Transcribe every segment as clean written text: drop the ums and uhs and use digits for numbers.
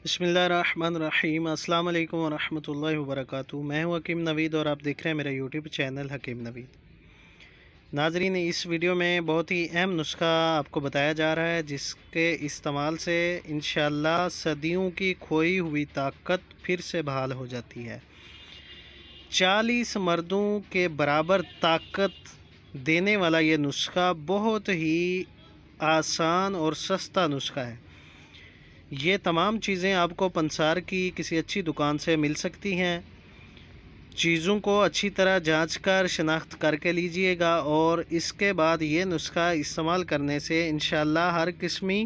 बिस्मिल्लाहिर्रहमानिर्रहीम। अस्सलाम वालेकुम वरहमतुल्लाहि वबरकातुहू। मैं हूं हकीम नवीद और आप देख रहे हैं मेरा यूट्यूब चैनल हकीम नवीद। नाजरीन, इस वीडियो में बहुत ही अहम नुस्खा आपको बताया जा रहा है जिसके इस्तेमाल से इंशाअल्लाह सदियों की खोई हुई ताकत फिर से बहाल हो जाती है। 40 मर्दों के बराबर ताकत देने वाला ये नुस्खा बहुत ही आसान और सस्ता नुस्खा है। ये तमाम चीज़ें आपको पंसार की किसी अच्छी दुकान से मिल सकती हैं। चीज़ों को अच्छी तरह जांचकर शनाख्त करके लीजिएगा और इसके बाद ये नुस्खा इस्तेमाल करने से इंशाअल्लाह हर किस्मी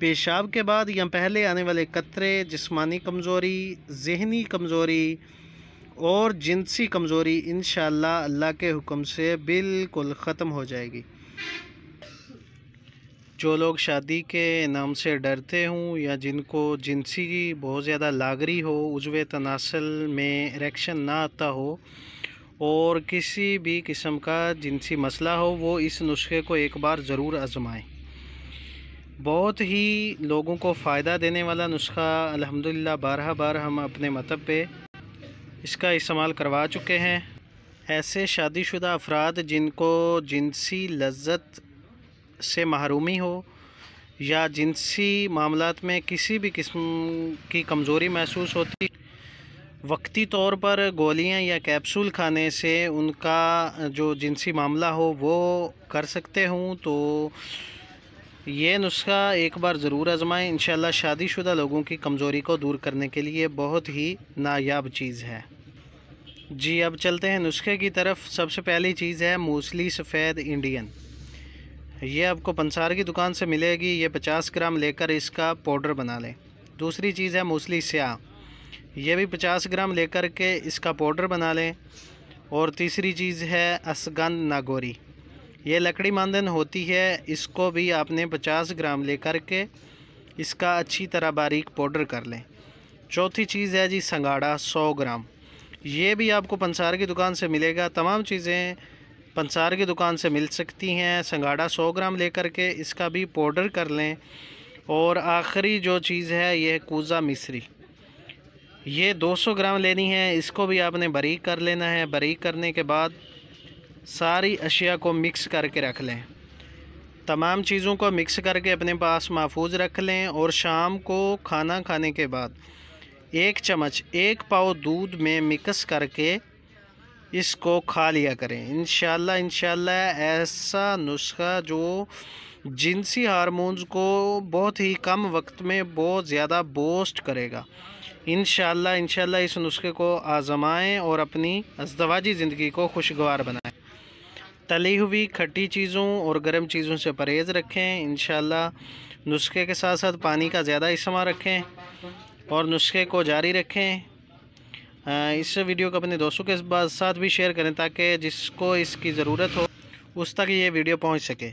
पेशाब के बाद या पहले आने वाले कतरे, जिस्मानी कमज़ोरी, ज़हनी कमज़ोरी और जिनसी कमज़ोरी इंशाअल्लाह अल्लाह के हुक्म से बिल्कुल ख़त्म हो जाएगी। जो लोग शादी के नाम से डरते हों या जिनको जिनसी की बहुत ज़्यादा लागरी हो, उज़्वे तनासल में इरेक्शन ना आता हो और किसी भी किस्म का जिनसी मसला हो, वो इस नुस्खे को एक बार ज़रूर आज़माएं। बहुत ही लोगों को फ़ायदा देने वाला नुस्खा अल्हम्दुलिल्लाह बारहा बार हम अपने मतब पे इसका इस्तेमाल करवा चुके हैं। ऐसे शादीशुदा अफराद जिनको जिनसी लज्जत से महरूमी हो या जिनसी मामलात में किसी भी किस्म की कमज़ोरी महसूस होती, वक्ती तौर पर गोलियां या कैप्सूल खाने से उनका जो जिनसी मामला हो वो कर सकते हों, तो ये नुस्खा एक बार ज़रूर आजमाएं। इंशाअल्लाह शादीशुदा लोगों की कमज़ोरी को दूर करने के लिए बहुत ही नायाब चीज़ है। जी, अब चलते हैं नुस्खे की तरफ। सबसे पहली चीज़ है मूसली सफ़ेद इंडियन। ये आपको पंसार की दुकान से मिलेगी। ये 50 ग्राम लेकर इसका पाउडर बना लें। दूसरी चीज़ है मूसली स्याह। ये भी 50 ग्राम लेकर के इसका पाउडर बना लें। और तीसरी चीज़ है असगंध नागौरी। ये लकड़ी मांदन होती है, इसको भी आपने 50 ग्राम लेकर के इसका अच्छी तरह बारीक पाउडर कर लें। चौथी चीज़ है जी संगाड़ा 100 ग्राम। ये भी आपको पंसार की दुकान से मिलेगा। तमाम चीज़ें पंसार की दुकान से मिल सकती हैं। संगाड़ा 100 ग्राम लेकर के इसका भी पाउडर कर लें। और आखिरी जो चीज़ है ये कूज़ा मिश्री, ये 200 ग्राम लेनी है। इसको भी आपने बारीक कर लेना है। बारीक करने के बाद सारी अशिया को मिक्स करके रख लें। तमाम चीज़ों को मिक्स करके अपने पास महफूज रख लें। और शाम को खाना खाने के बाद 1 चम्मच 1 पाव दूध में मिक्स करके इसको खा लिया करें। इंशाअल्लाह ऐसा नुस्खा जो जिनसी हार्मोन्स को बहुत ही कम वक्त में बहुत ज़्यादा बूस्ट करेगा। इंशाअल्लाह इस नुस्खे को आज़माएं और अपनी अज़दवाजी ज़िंदगी को खुशगवार बनाएं। तली हुई खट्टी चीज़ों और गर्म चीज़ों से परहेज़ रखें। इंशाअल्लाह नुस्खे के साथ साथ पानी का ज़्यादा इस्तेमाल रखें और नुस्खे को जारी रखें। इस वीडियो को अपने दोस्तों के साथ भी शेयर करें ताकि जिसको इसकी ज़रूरत हो उस तक ये वीडियो पहुंच सके।